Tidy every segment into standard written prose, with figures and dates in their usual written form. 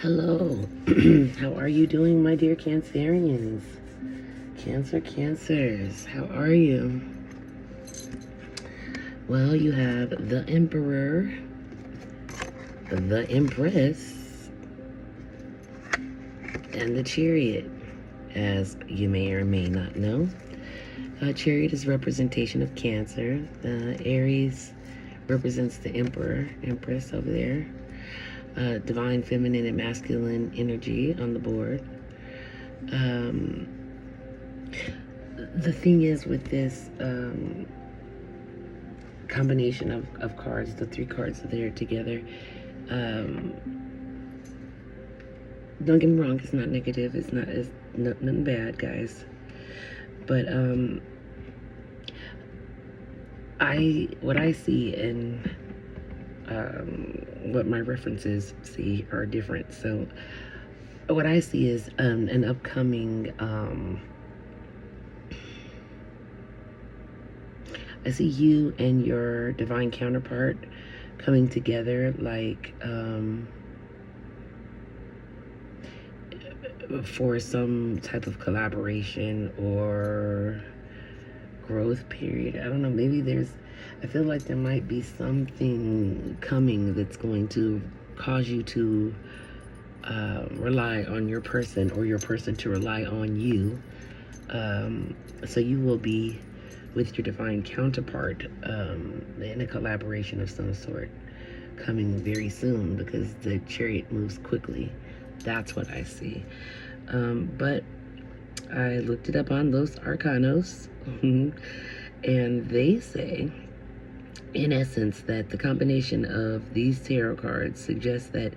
Hello. How are you doing, my dear Cancerians? Cancers, how are you? Well, you have the Emperor, the Empress, and the Chariot, as you may or may not know. Chariot is representation of Cancer. Aries represents the Emperor, Empress over there. Divine feminine and masculine energy on the board. The thing is with this combination of cards, the three cards there together, don't get me wrong, it's not negative, it's nothing bad, guys, but what I see and what my references see are different. So what I see is an upcoming I see you and your divine counterpart coming together, like for some type of collaboration or growth period. I don't know, maybe I feel like there might be something coming that's going to cause you to rely on your person, or your person to rely on you. So you will be with your divine counterpart in a collaboration of some sort coming very soon, because the Chariot moves quickly. That's what I see. But I looked it up on Los Arcanos, and they say, in essence, that the combination of these tarot cards suggests that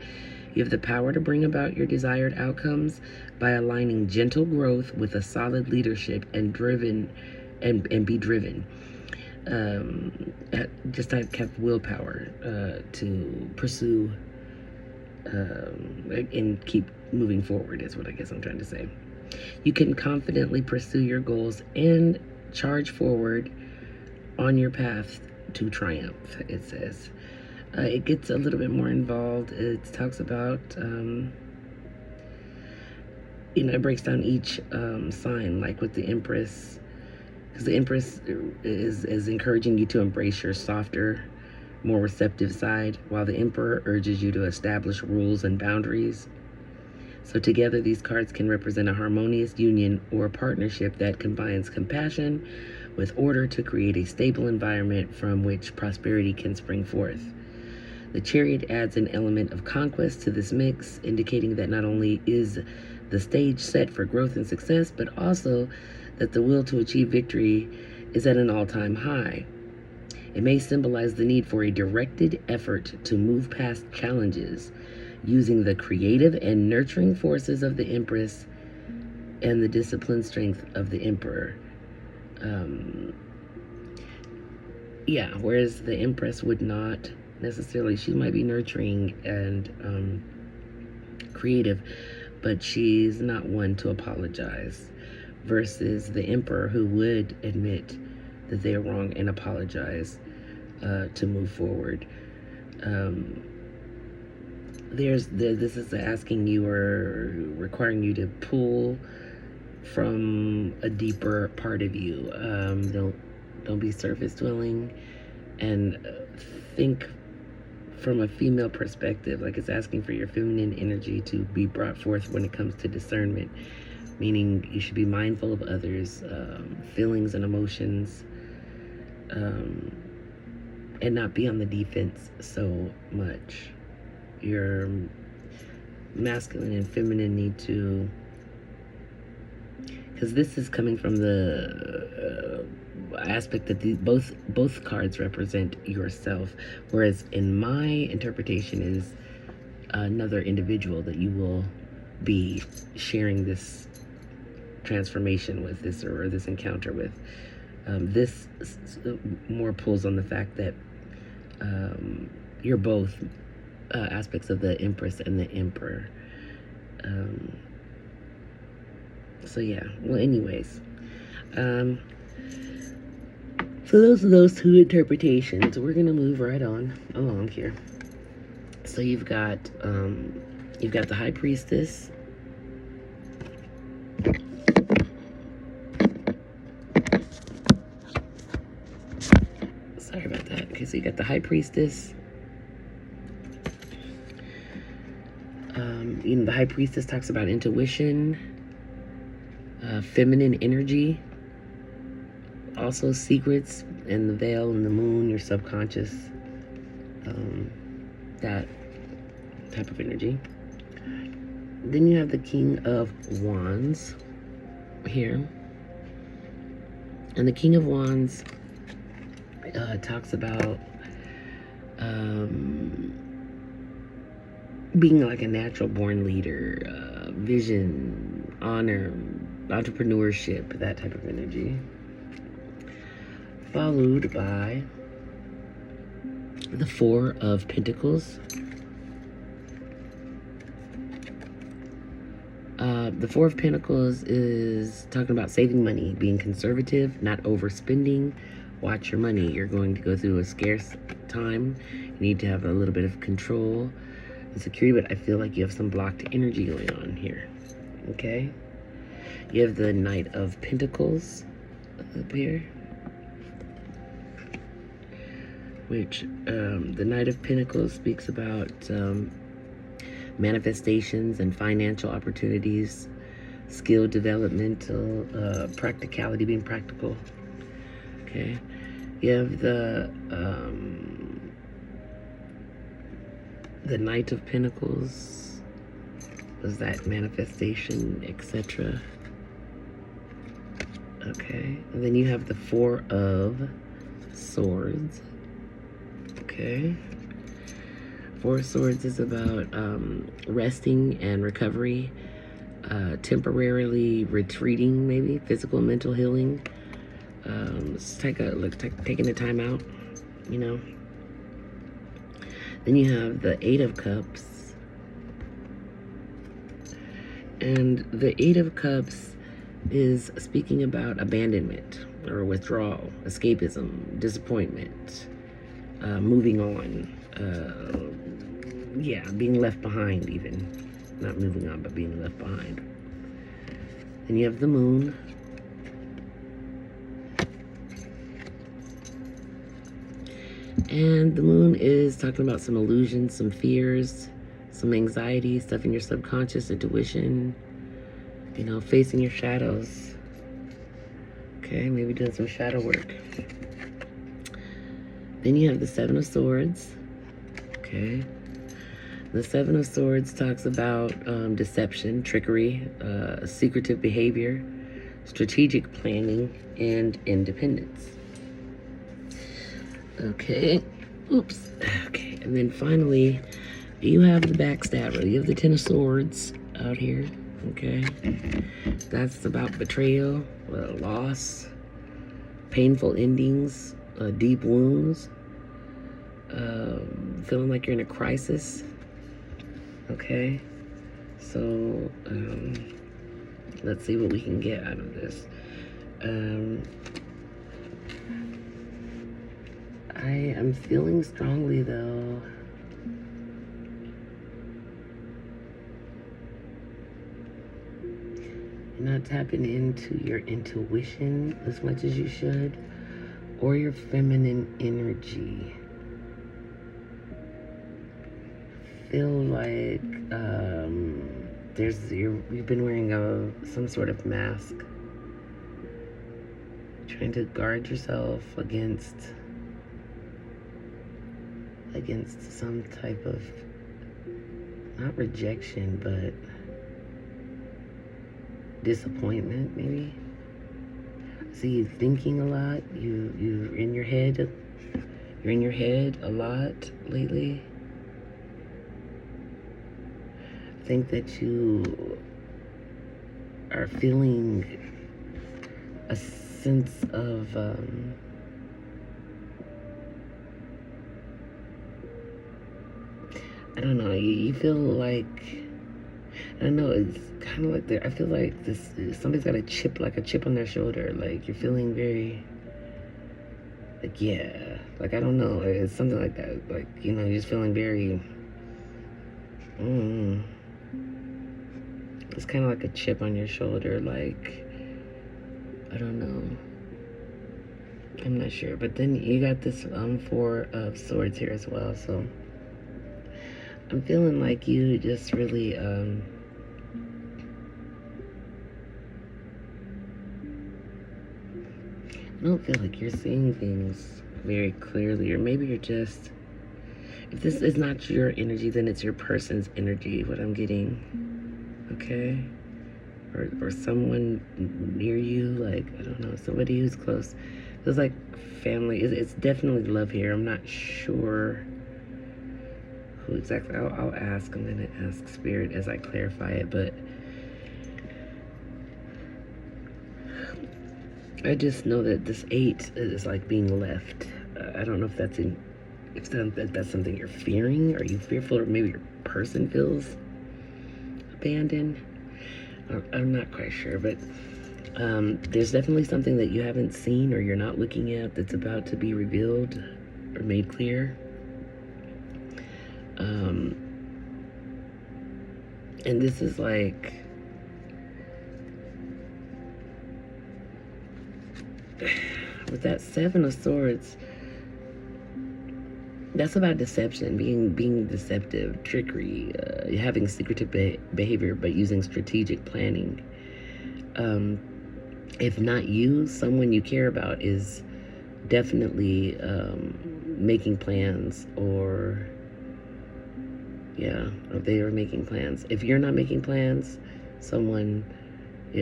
you have the power to bring about your desired outcomes by aligning gentle growth with a solid leadership and be driven. Just have willpower to pursue and keep moving forward, is what I guess I'm trying to say. You can confidently pursue your goals and charge forward on your path to triumph, it says. It gets a little bit more involved. It talks about, it breaks down each sign, like with the Empress, because the Empress is encouraging you to embrace your softer, more receptive side, while the Emperor urges you to establish rules and boundaries. So together, these cards can represent a harmonious union or a partnership that combines compassion with order to create a stable environment from which prosperity can spring forth. The Chariot adds an element of conquest to this mix, indicating that not only is the stage set for growth and success, but also that the will to achieve victory is at an all-time high. It may symbolize the need for a directed effort to move past challenges, using the creative and nurturing forces of the Empress and the disciplined strength of the Emperor. Whereas the Empress would not necessarily, she might be nurturing and creative, but she's not one to apologize, versus the Emperor, who would admit that they're wrong and apologize to move forward. This is asking you, or requiring you to pull from a deeper part of you. Don't be surface dwelling, and think from a female perspective. Like, it's asking for your feminine energy to be brought forth when it comes to discernment, meaning you should be mindful of others' feelings and emotions, and not be on the defense so much. Your masculine and feminine need to, because this is coming from the aspect that both cards represent yourself, whereas in my interpretation is another individual that you will be sharing this transformation with, this encounter with. This more pulls on the fact that you're both aspects of the Empress and the Emperor. Anyways, so those are those two interpretations. We're gonna move right on along here. So you've got You've got the High Priestess. Sorry about that. Okay, so you got the High Priestess. The High Priestess talks about intuition, feminine energy, also secrets and the veil and the moon, your subconscious, that type of energy. Then you have the King of Wands here. And the King of Wands talks about being like a natural born leader, vision, honor, entrepreneurship, that type of energy. Followed by the Four of Pentacles. The Four of Pentacles is talking about saving money, being conservative, not overspending. Watch your money. You're going to go through a scarce time. You need to have a little bit of control and security, but I feel like you have some blocked energy going on here. Okay? You have the Knight of Pentacles up here, which the Knight of Pentacles speaks about manifestations and financial opportunities, skill developmental, practicality, being practical. Okay, you have the Knight of Pentacles. Was that manifestation, etc.? Okay, and then you have the Four of Swords. Okay. Four of Swords is about resting and recovery, temporarily retreating, maybe physical and mental healing. Let's take a look, taking the time out, you know. Then you have the Eight of Cups, and the Eight of Cups is speaking about abandonment or withdrawal, escapism, disappointment, moving on. Being left behind, even not moving on, but being left behind. Then you have the Moon, and the Moon is talking about some illusions, some fears, some anxiety, stuff in your subconscious, intuition, facing your shadows. Okay, maybe doing some shadow work. Then you have the Seven of Swords. Okay. The Seven of Swords talks about deception, trickery, secretive behavior, strategic planning, and independence. Okay. Oops. Okay. And then finally, you have the Backstabber. You have the Ten of Swords out here. Okay. That's about betrayal, loss, painful endings, deep wounds, feeling like you're in a crisis. Okay, so let's see what we can get out of this. I am feeling strongly though. You're not tapping into your intuition as much as you should, or your feminine energy. Feel like you've been wearing some sort of mask, trying to guard yourself against some type of, not rejection, but disappointment, maybe. I see you thinking a lot. You're in your head. You're in your head a lot lately. I think that you are feeling a sense of I don't know. You feel like, I don't know. It's kind of like I feel like somebody's got a chip on their shoulder. Like you're feeling very, I don't know. It's something like that. Like you're just feeling very. It's kind of like a chip on your shoulder, like, I don't know. I'm not sure. But then you got this Four of Swords here as well. So I'm feeling like you just really I don't feel like you're seeing things very clearly, or maybe you're just, if this is not your energy, then it's your person's energy, what I'm getting. Okay? Or someone near you, like, I don't know, somebody who's close. Feels like family. It's definitely love here. I'm not sure who exactly. I'll ask. I'm going to ask Spirit as I clarify it, but I just know that this 8 is like being left. I don't know if that's that's something you're fearing. Are you fearful, or maybe your person feels abandoned? I'm not quite sure, but there's definitely something that you haven't seen or you're not looking at that's about to be revealed or made clear. And this is like, with that 7 of Swords, that's about deception, being deceptive, trickery, having secretive behavior, but using strategic planning. If not you, someone you care about is definitely making plans, or they are making plans. If you're not making plans, someone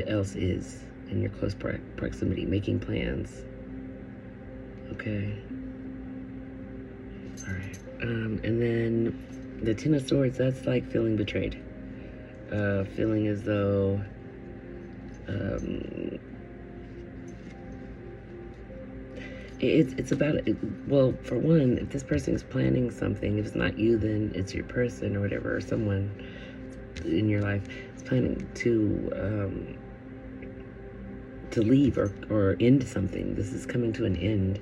else is in your close proximity making plans. Okay. All right. And then the 10 of Swords, that's like feeling betrayed. Feeling as though it's about it. Well, for one, if this person is planning something, if it's not you, then it's your person or whatever, or someone in your life is planning to leave or end something. This is coming to an end,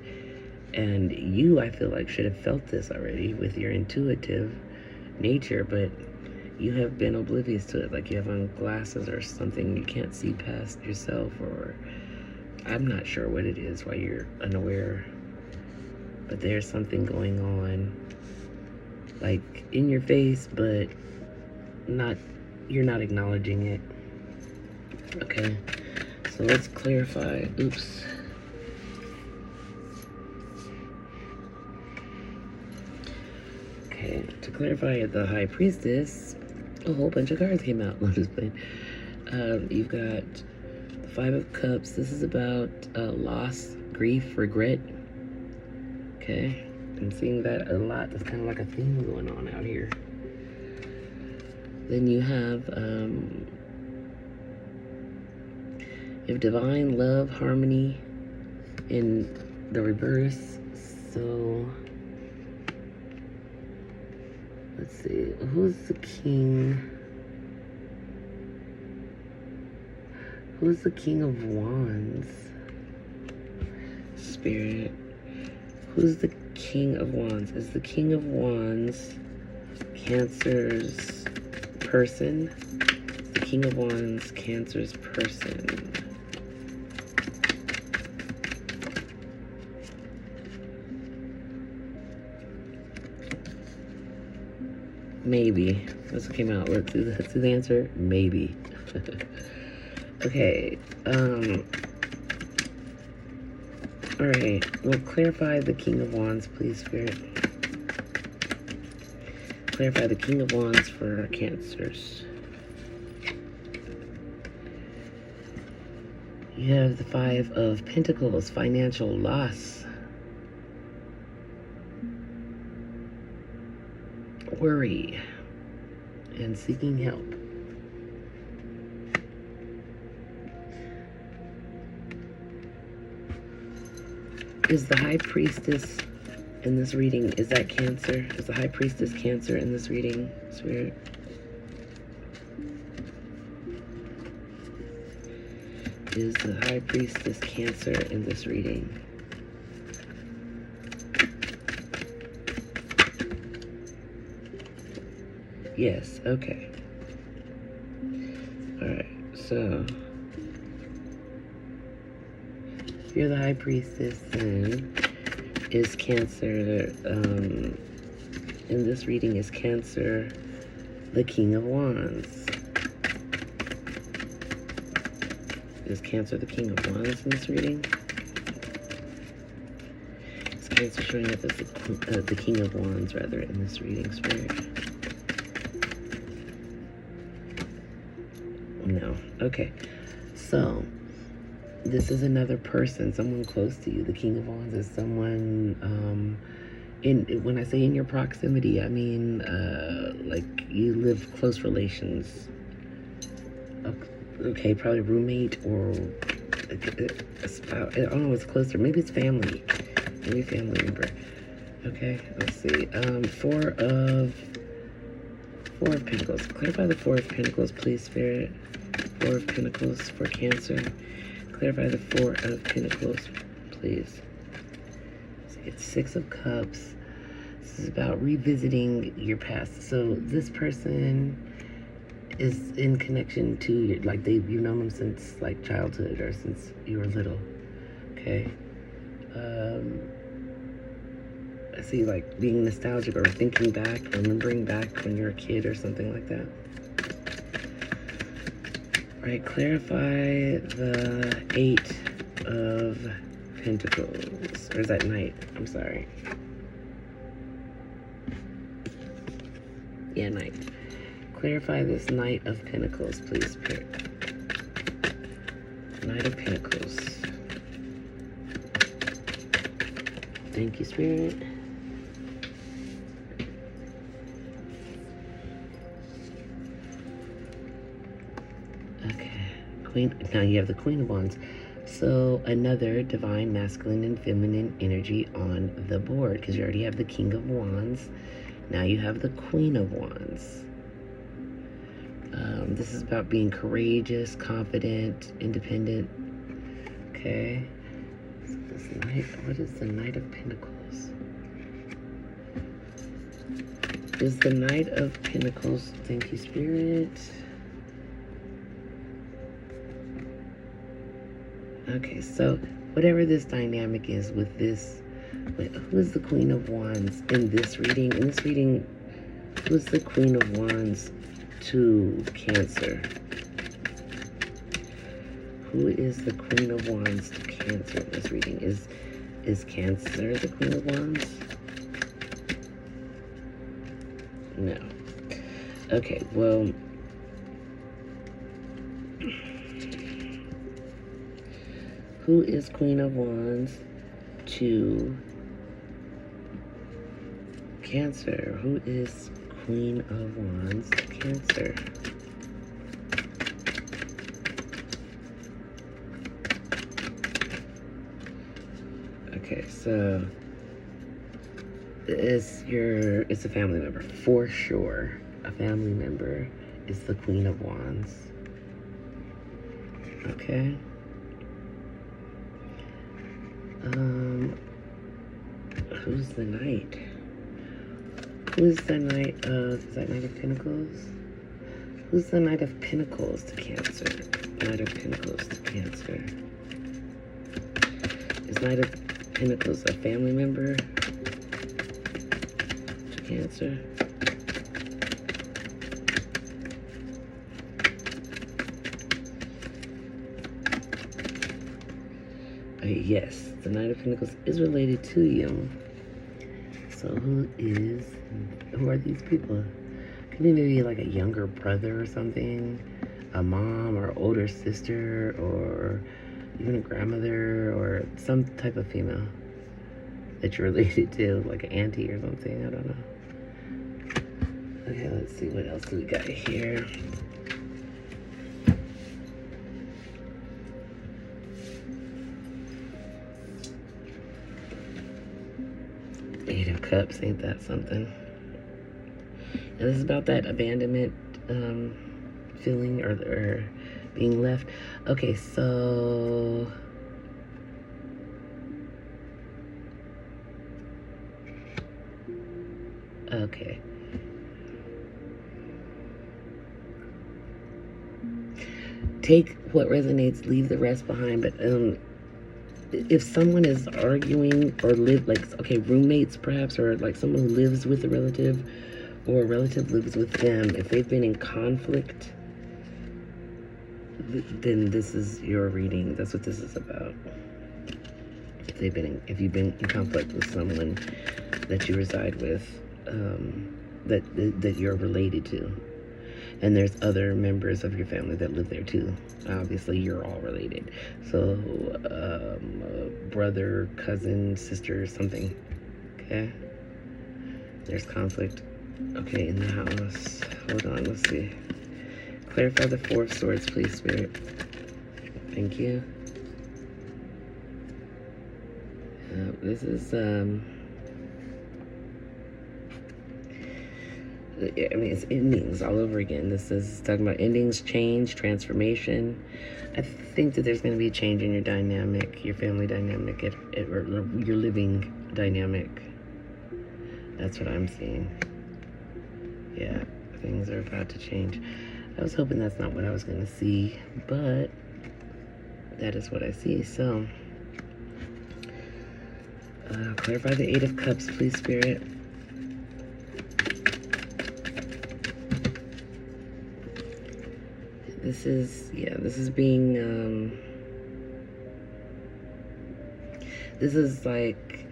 and you, I feel like, should have felt this already with your intuitive nature, but you have been oblivious to it, like you have on glasses or something. You can't see past yourself, or I'm not sure what it is, why you're unaware, but there's something going on, like in your face, but you're not acknowledging it. Okay, so let's clarify. Oops. Okay, to clarify, the High Priestess, a whole bunch of cards came out. I'm just playing. You've got the 5 of Cups. This is about loss, grief, regret. Okay, I'm seeing that a lot. There's kind of like a theme going on out here. Then you have divine love, harmony in the reverse. So let's see, who's the king? Who's the King of Wands? Spirit. Who's the King of Wands? Is the King of Wands Cancer's person? The King of Wands Cancer's person. Maybe. That's what came out. Let's see the answer. Maybe. Okay. Alright. Well, clarify the King of Wands, please, Spirit. Clarify the King of Wands for Cancers. You have the 5 of Pentacles, financial loss. Worry. And seeking help. Is the High Priestess in this reading, is that Cancer? Is the High Priestess Cancer in this reading, Spirit? Is the High Priestess Cancer in this reading? Yes, okay. Alright, so you're the high priestess, and is Cancer. In this reading, is Cancer the King of Wands? Is Cancer the King of Wands in this reading? Is Cancer showing up as the King of Wands, rather, in this reading, Spirit? No. Okay. So, this is another person, someone close to you. The King of Wands is someone, when I say in your proximity, I mean, like you live close relations. Okay, probably roommate or a spouse. I don't know what's closer. Maybe it's family. Maybe family member. Okay, let's see. Four of Pentacles. Clarify the Four of Pentacles, please, Spirit. Four of Pentacles for Cancer. Clarify the Four of Pentacles, please. So it's Six of Cups. This is about revisiting your past. So this person is in connection to your, like you've known them since like childhood or since you were little. Okay. I see like being nostalgic or thinking back, remembering back when you were a kid or something like that. Right, clarify the Eight of Pentacles. Or is that Knight? I'm sorry. Yeah, Knight. Clarify this Knight of Pentacles, please, Spirit. Knight of Pentacles. Thank you, Spirit. Okay. Now you have the Queen of Wands. So another divine masculine and feminine energy on the board, because you already have the King of Wands. Now you have the Queen of Wands. This is about being courageous, confident, independent. Okay. So this Knight, what is the Knight of Pentacles? Is the Knight of Pentacles, thank you, Spirit. Okay, so whatever this dynamic is with this, who is the Queen of Wands in this reading? In this reading, who is the Queen of Wands to Cancer? Who is the Queen of Wands to Cancer in this reading? Is Cancer the Queen of Wands? No. Okay, well, who is Queen of Wands to Cancer? Who is Queen of Wands to Cancer? Okay, so it's a family member for sure. A family member is the Queen of Wands. Okay. Who's the Knight? Who's the Knight of, is that Knight of Pentacles? Who's the Knight of Pentacles to Cancer? Knight of Pentacles to Cancer. Is Knight of Pentacles a family member to Cancer? Yes, the Knight of Pentacles is related to you. So who are these people? Could be maybe like a younger brother or something, a mom or older sister, or even a grandmother, or some type of female that you're related to, like an auntie or something, I don't know. Okay, let's see, what else do we got here? Eight of Cups, ain't that something? And this is about that abandonment feeling or being left. Okay, so okay. take what resonates, leave the rest behind. But if someone is arguing or live like, okay, roommates perhaps, or like someone who lives with a relative or a relative lives with them, if they've been in conflict, then this is your reading. That's what this is about. If you've been in conflict with someone that you reside with, that you're related to, and there's other members of your family that live there too. Obviously, you're all related. So, brother, cousin, sister, something. Okay. There's conflict. Okay, in the house. Hold on. Let's see. Clarify the Four of Swords, please, Spirit. Thank you. This is, I mean, it's endings all over again. This is talking about endings, change, transformation. I think that there's going to be a change in your dynamic, your family dynamic, or your living dynamic. That's what I'm seeing. Yeah, things are about to change. I was hoping that's not what I was going to see, but that is what I see. So, clarify the Eight of Cups, please, Spirit. This is being, this is like,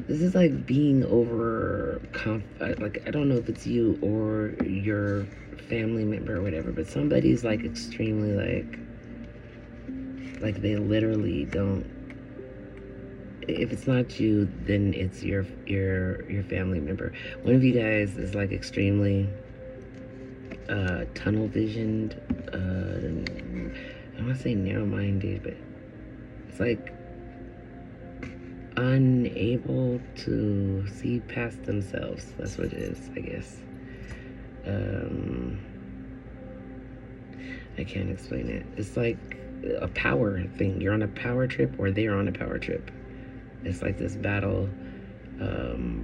this is like being like, I don't know if it's you or your family member or whatever, but somebody's like extremely like they literally don't. If it's not you, then it's your family member. One of you guys is like extremely tunnel visioned. I don't want to say narrow-minded, but it's like unable to see past themselves. That's what it is, I guess. I can't explain it. It's like a power thing. You're on a power trip, or they're on a power trip. It's like this battle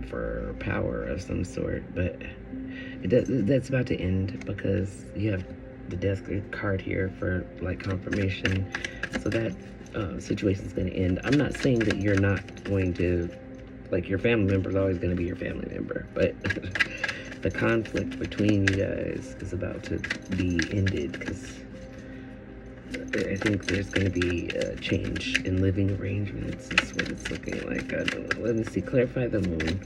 for power of some sort, but that's about to end because you have the Death card here for like confirmation. So that situation's going to end. I'm not saying that you're not going to, like, your family member is always going to be your family member, but the conflict between you guys is about to be ended because I think there's going to be a change in living arrangements. That's what it's looking like. I don't know. Let me see. Clarify the moon.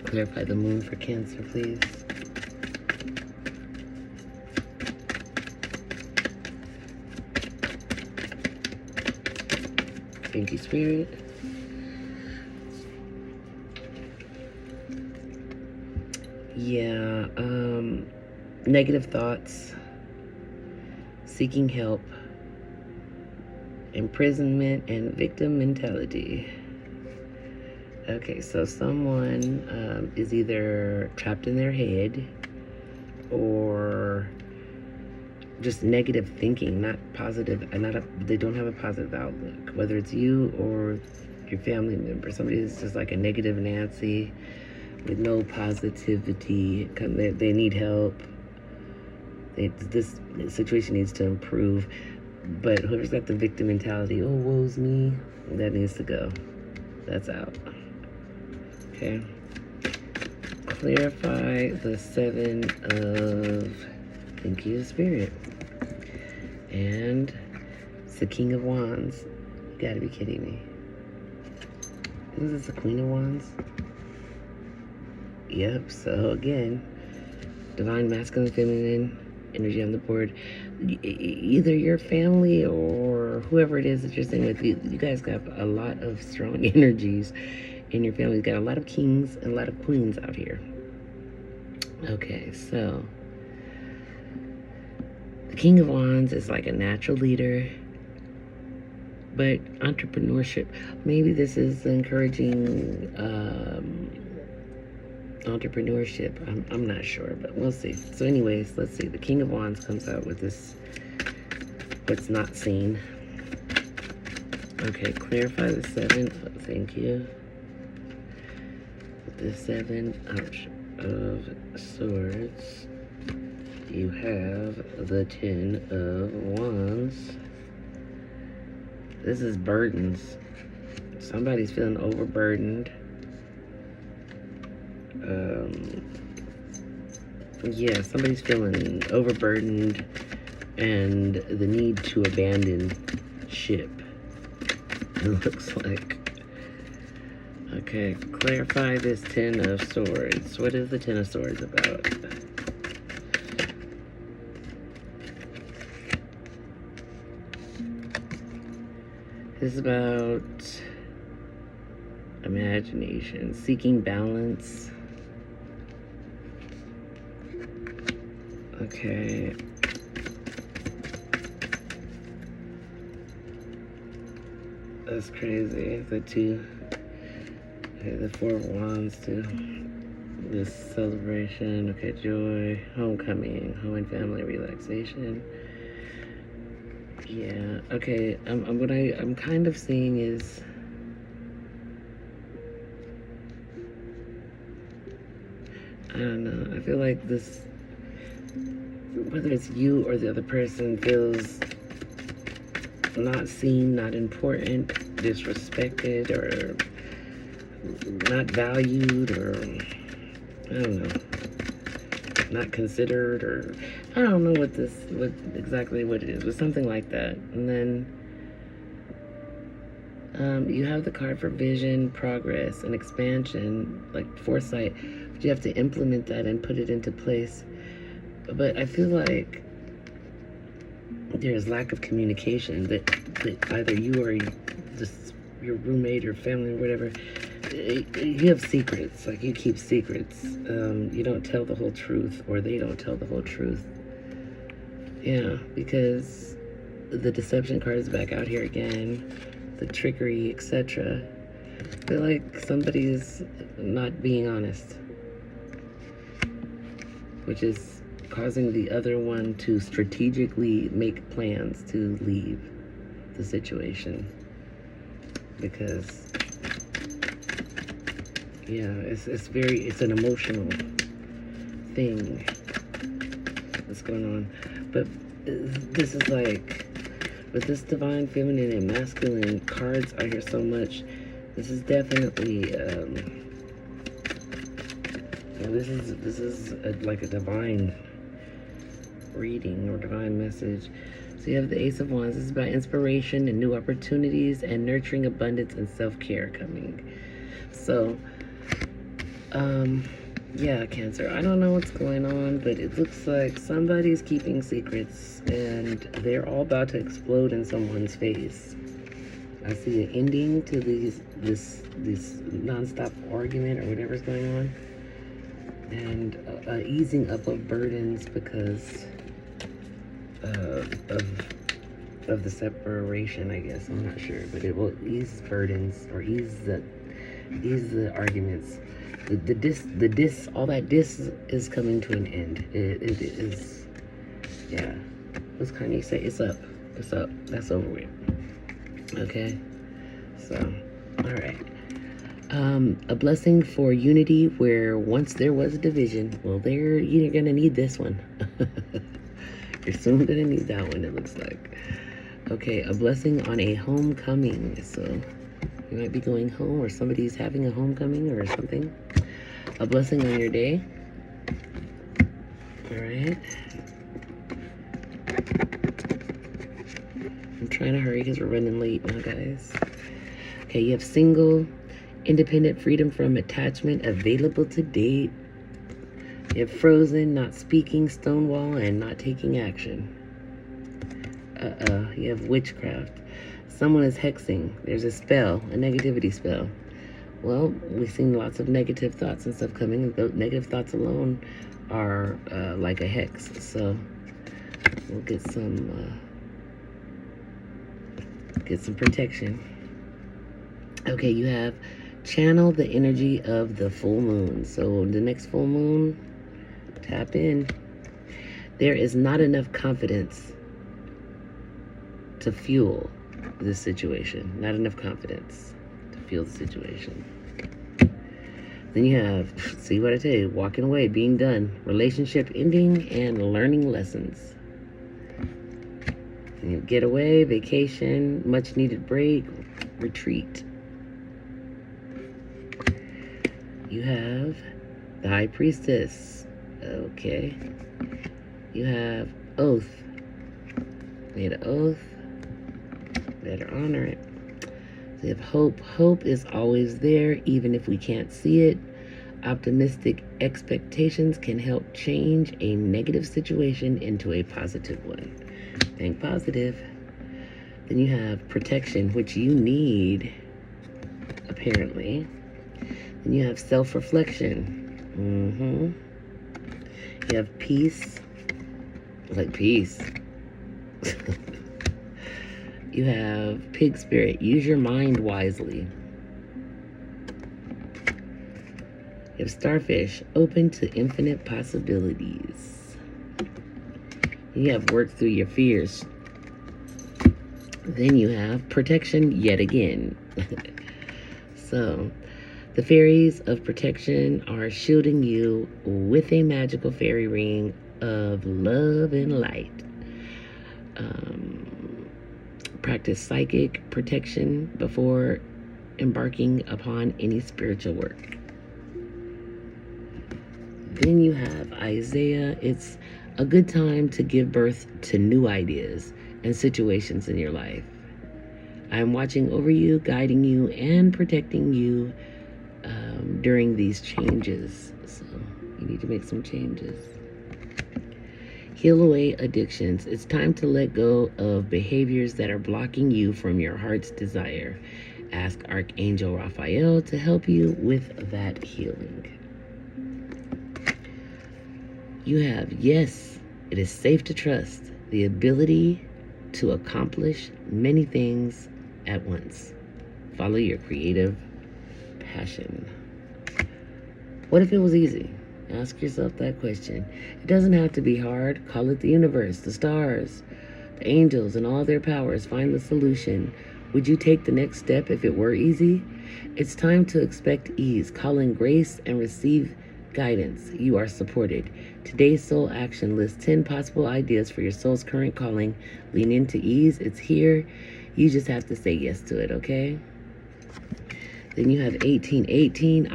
Clarify the moon for Cancer, please. Thank you, Spirit. Yeah, negative thoughts, seeking help, imprisonment, and victim mentality. Okay, so someone is either trapped in their head or just negative thinking, not positive, and they don't have a positive outlook, whether it's you or your family member. Somebody is just like a negative Nancy with no positivity. They need help. This situation needs to improve. But whoever's got the victim mentality, oh, woe's me, that needs to go. That's out. Okay. Clarify the Seven of, thank you, Spirit. And it's the King of Wands. You gotta be kidding me. Isn't this the Queen of Wands? Yep, so again, divine masculine, feminine energy on the board. Either your family or whoever it is that you're staying with, you guys got a lot of strong energies in your family. You got a lot of kings and a lot of queens out here. Okay, so the King of Wands is like a natural leader, but entrepreneurship. Maybe this is encouraging entrepreneurship. I'm not sure, but we'll see. So anyways, let's see. The King of Wands comes out with this, what's not seen. Okay, clarify the Seven. Oh, thank you. the Seven of Swords. You have the Ten of Wands. This is burdens. Somebody's feeling overburdened. Yeah, somebody's feeling overburdened and the need to abandon ship. It looks like. Okay, clarify this Ten of Swords. What is the Ten of Swords about? It's about imagination, seeking balance. Okay. That's crazy. The two. Okay, the Four of Wands too. This celebration. Okay, joy, homecoming, home and family relaxation. Yeah. Okay. What I'm kind of seeing is I don't know. I feel like this, whether it's you or the other person, feels not seen, not important, disrespected, or not valued, or I don't know, not considered, or I don't know what exactly what it is, but something like that. And then you have the card for vision, progress, and expansion, like foresight, but you have to implement that and put it into place. But I feel like there's lack of communication, that either you or just your roommate or family or whatever, you have secrets. Like, you keep secrets. You don't tell the whole truth, or they don't tell the whole truth. Yeah, because the deception card is back out here again, the trickery, etc. I feel like somebody's not being honest, which is causing the other one to strategically make plans to leave the situation. Because yeah, it's an emotional thing that's going on. But this is like, with this divine feminine and masculine cards out here so much, this is definitely this is like a divine reading or divine message. So you have the Ace of Wands. This is about inspiration and new opportunities and nurturing abundance and self-care coming. So yeah, Cancer, I don't know what's going on, but it looks like somebody's keeping secrets and they're all about to explode in someone's face. I see an ending to this non-stop argument or whatever's going on, and easing up of burdens because of the separation, I guess. I'm not sure, but it will ease burdens or ease the arguments. All that is coming to an end. It is, yeah. What's Kanye say? It's up. It's up. That's over with. Okay. So, all right. A blessing for unity where once there was division. Well, you're gonna need this one. You're soon gonna need that one, it looks like. Okay, a blessing on a homecoming. So you might be going home, or somebody's having a homecoming or something. A blessing on your day. All right. I'm trying to hurry because we're running late now, guys. Okay, you have single, independent, freedom from attachment, available to date. You have frozen, not speaking, stonewall, and not taking action. You have witchcraft. Someone is hexing. There's a spell, a negativity spell. Well, we've seen lots of negative thoughts and stuff coming. The negative thoughts alone are like a hex. So we'll get some protection. Okay, you have channel the energy of the full moon. So the next full moon, tap in. There is not enough confidence to fuel this situation. Not enough confidence to fuel the situation. Then you have, see what I tell you, walking away, being done, relationship ending, and learning lessons. And you get away, vacation, much needed break, retreat. You have the High Priestess. Okay. You have oath. Made an oath. Better honor it. So you have hope. Hope is always there, even if we can't see it. Optimistic expectations can help change a negative situation into a positive one. Think positive. Then you have protection, which you need, apparently. Then you have self-reflection. You have peace. Like peace. You have pig spirit. Use your mind wisely. You have starfish. Open to infinite possibilities. You have worked through your fears. Then you have protection yet again. So, the fairies of protection are shielding you with a magical fairy ring of love and light. Practice psychic protection before embarking upon any spiritual work. Then you have Isaiah. It's a good time to give birth to new ideas and situations in your life. I'm watching over you, guiding you, and protecting you during these changes. So you need to make some changes. Heal away addictions. It's time to let go of behaviors that are blocking you from your heart's desire. Ask Archangel Raphael to help you with that healing. You have, yes, it is safe to trust, the ability to accomplish many things at once. Follow your creative passion. What if it was easy? Ask yourself that question. It doesn't have to be hard. Call it the universe, the stars, the angels, and all their powers. Find the solution. Would you take the next step if it were easy? It's time to expect ease. Call in grace and receive guidance. You are supported. Today's soul action lists 10 possible ideas for your soul's current calling. Lean into ease. It's here. You just have to say yes to it, okay? Then you have 1818,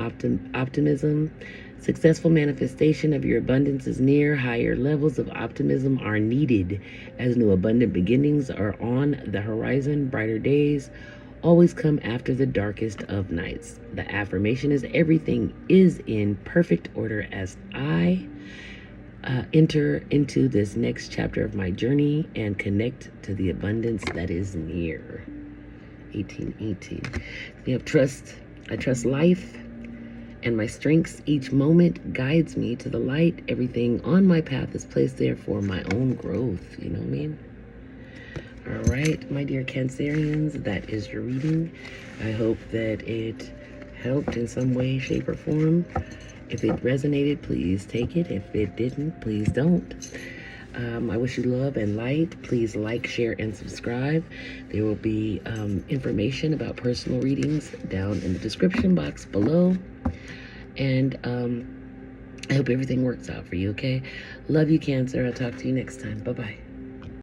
optimism. Successful manifestation of your abundance is near. Higher levels of optimism are needed as new abundant beginnings are on the horizon. Brighter days always come after the darkest of nights. The affirmation is everything is in perfect order as I enter into this next chapter of my journey and connect to the abundance that is near. 1818. You have trust. I trust life and my strengths. Each moment guides me to the light. Everything on my path is placed there for my own growth. You know what I mean? All right, my dear Cancerians, that is your reading. I hope that it helped in some way, shape, or form. If it resonated, please take it. If it didn't, please don't. I wish you love and light. Please like, share, and subscribe. There will be information about personal readings down in the description box below. And I hope everything works out for you, okay? Love you, Cancer. I'll talk to you next time. Bye-bye.